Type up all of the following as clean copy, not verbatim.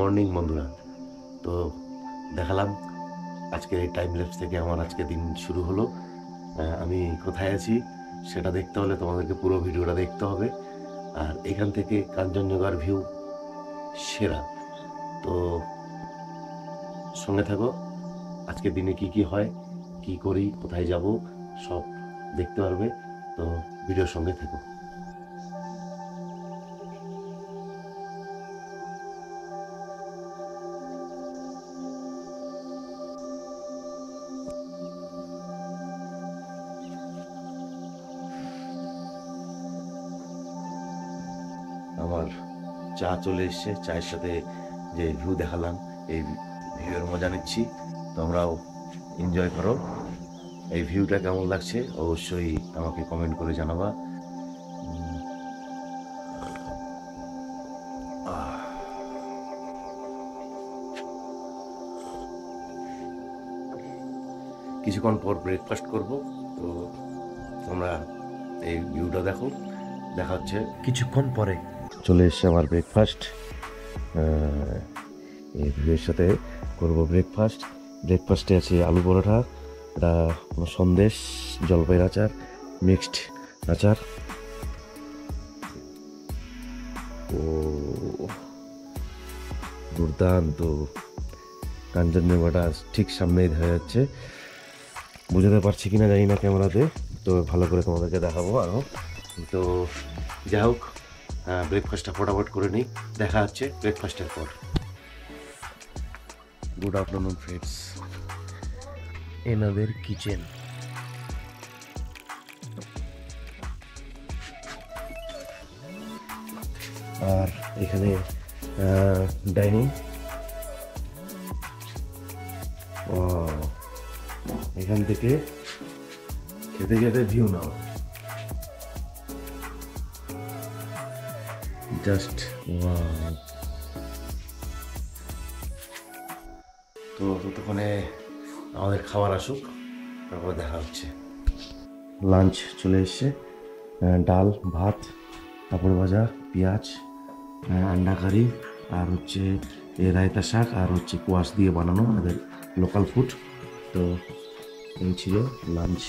Morning বন্ধুরা। তো দেখালাম আজকের এই টাইম ল্যাপস থেকে আমার আজকে দিন শুরু হলো। আমি কোথায় আছি সেটা দেখতে হলে তোমাদেরকে পুরো ভিডিওটা দেখতে হবে। আর এখান থেকে কাঞ্চনজঙ্ঘার ভিউ সেরা। তো সঙ্গে থাকো, আজকে দিনে কি কি হয়, কি করি, কোথায় যাব, সব দেখতে পারবে। তো ভিডিওর সঙ্গে থাকো। আমার চা চলে এসছে, চায়ের সাথে যে ভিউ দেখালাম এই ভিউয়ের মজা নিচ্ছি। তোমরাও এনজয় করো। এই ভিউটা কেমন লাগছে অবশ্যই আমাকে কমেন্ট করে জানাবা। কিছুক্ষণ পর ব্রেকফাস্ট করব। তো তোমরা এই ভিউটা দেখো, দেখা হচ্ছে কিছুক্ষণ পরে। চলে এসছে আমার ব্রেকফাস্ট। এই ভিউয়ের সাথে করব ব্রেকফাস্ট। ব্রেকফাস্টে আছে আলু পরোটা, এটা সন্দেশ, জলপাইয়ের আচার, মিক্সড আচার। ও দুর্দান্ত! কাঞ্চনজঙ্ঘাটা ঠিক সামনেই দেখা যাচ্ছে। বুঝতে পারছি কিনা জানি না ক্যামেরাতে, তো ভালো করে তোমাদেরকে দেখাবো আরও। তো যাই হোক, ব্রেকফাস্টটা ফটাফট করে নিই, দেখা হচ্ছে ব্রেকফাস্টের পর। গুড আফটারনুন ফ্রেন্ডস, এনাদের কিচেন। আর এখানে ডাইনিং। ও, এখান থেকে খেতে খেতে ভিউ নাও, জাস্ট ওয়াও। তো ততক্ষণে আমাদের খাবার আসুক, তারপরে দেখা হচ্ছে। লাঞ্চ চলে এসছে, ডাল, ভাত, পাঁপড় ভাজা, পেঁয়াজ, আন্ডা কারি, আর হচ্ছে রায়তা শাক, আর হচ্ছে কোয়াশ দিয়ে বানানো আমাদের লোকাল ফুড। তো এই ছিল লাঞ্চ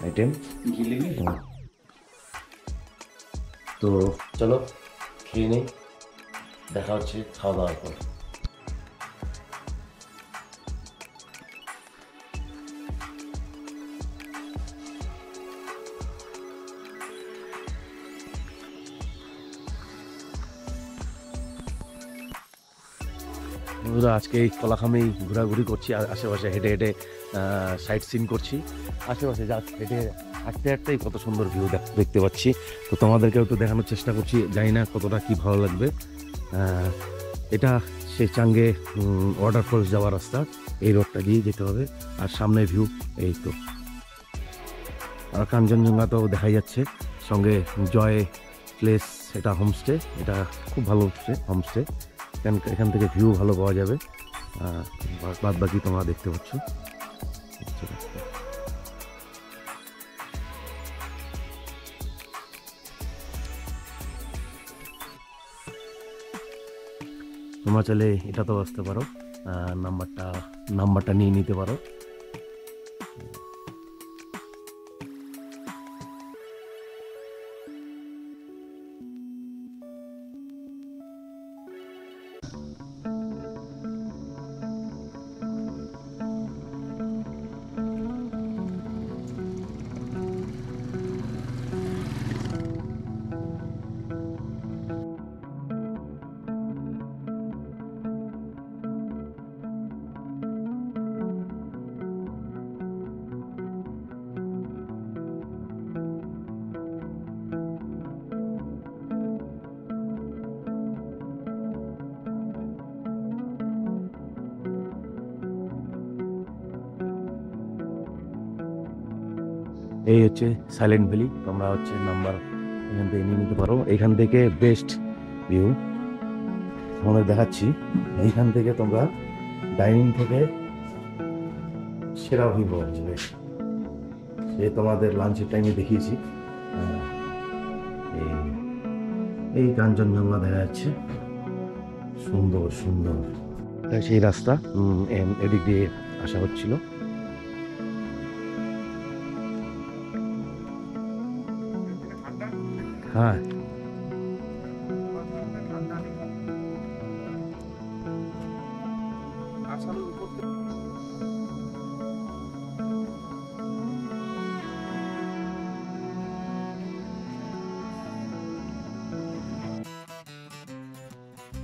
আইটেম। তো চলো খেয়ে নেই, দেখা হচ্ছে খাওয়া দাওয়ার পর। বন্ধুরা, আজকে এই কলাখামেই ঘোরাঘুরি করছি, আশেপাশে হেঁটে হেঁটে সাইট সিন করছি। আশেপাশে যা হেঁটে হাঁটতে হাঁটতেই কত সুন্দর ভিউ দেখতে পাচ্ছি। তো তোমাদেরকেও একটু দেখানোর চেষ্টা করছি, জানি না কতটা কি ভালো লাগবে। এটা সেই চাঙ্গে ওয়াটারফলস যাওয়ার রাস্তা, এই রোডটা দিয়ে যেতে হবে। আর সামনে ভিউ এই তো, আর কাঞ্চনজঙ্ঘা তো দেখাই যাচ্ছে। সঙ্গে জয় প্লেস, এটা হোমস্টে, এটা খুব ভালো হচ্ছে হোমস্টে। এখান থেকে ভিউ ভালো পাওয়া যাবে। বাদ বাকি তোমরা দেখতে পাচ্ছ। তোমরা চাইলে এটা তো আসতে পারো, নাম্বারটা নিয়ে নিতে পারো। এই হচ্ছে সাইলেন্ট ভ্যালি। তোমরা হচ্ছে নাম্বার এখান থেকে নিয়ে নিতে পারো। এখান থেকে বেস্ট ভিউ তোমাদের দেখাচ্ছি। এইখান থেকে তোমরা ডাইনিং থেকে সেরা ভিউ পাওয়া যাবে। সে তোমাদের লাঞ্চের টাইমে দেখিয়েছি। এই কাঞ্চনজঙ্ঘা দেখা যাচ্ছে। সুন্দর সুন্দর। তাই সেই রাস্তা এদিক দিয়ে আসা হচ্ছিল। হ্যাঁ,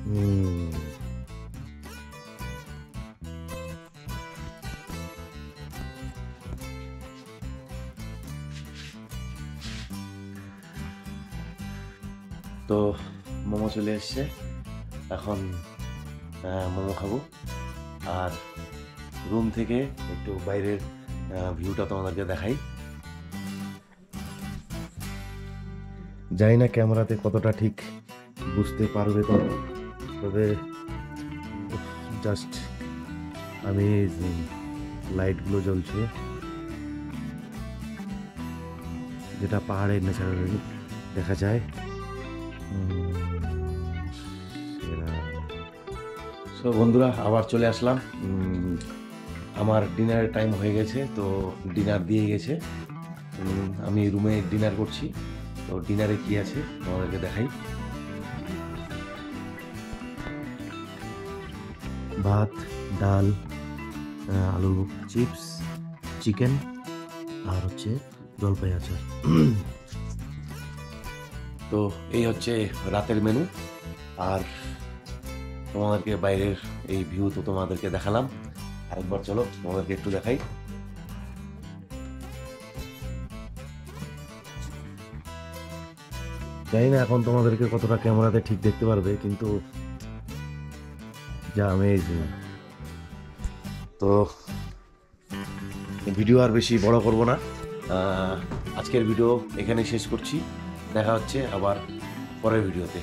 হুম। তো মোমো চলে এসছে, এখন মোমো খাবো। আর রুম থেকে একটু বাইরের ভিউটা তোমাদেরকে দেখাই। জানি না ক্যামেরাতে কতটা ঠিক বুঝতে পারবে তোমরা, তবে জাস্ট অ্যামেজিং। লাইটগুলো জ্বলছে, যেটা পাহাড়ের ন্যাচারাল দেখা যায়। সো বন্ধুরা, আবার চলে আসলাম। আমার ডিনারের টাইম হয়ে গেছে, তো ডিনার দিয়ে গেছে। আমি রুমে ডিনার করছি। তো ডিনারে কি আছে তোমাদেরকে দেখাই। ভাত, ডাল, আলু চিপস, চিকেন, আর হচ্ছে জলপাই আচার। তো এই হচ্ছে রাতের মেনু। আর তোমাদেরকে বাইরের এই ভিউ তো তোমাদেরকে দেখালাম। আরেকবার চলো তোমাদেরকে একটু দেখাই। জানি না এখন তোমাদেরকে কতটা ক্যামেরাতে ঠিক দেখতে পারবে, কিন্তু যা অ্যামেজিং। তো ভিডিও আর বেশি বড় করব না, আজকের ভিডিও এখানে শেষ করছি। দেখা হচ্ছে আবার পরের ভিডিওতে।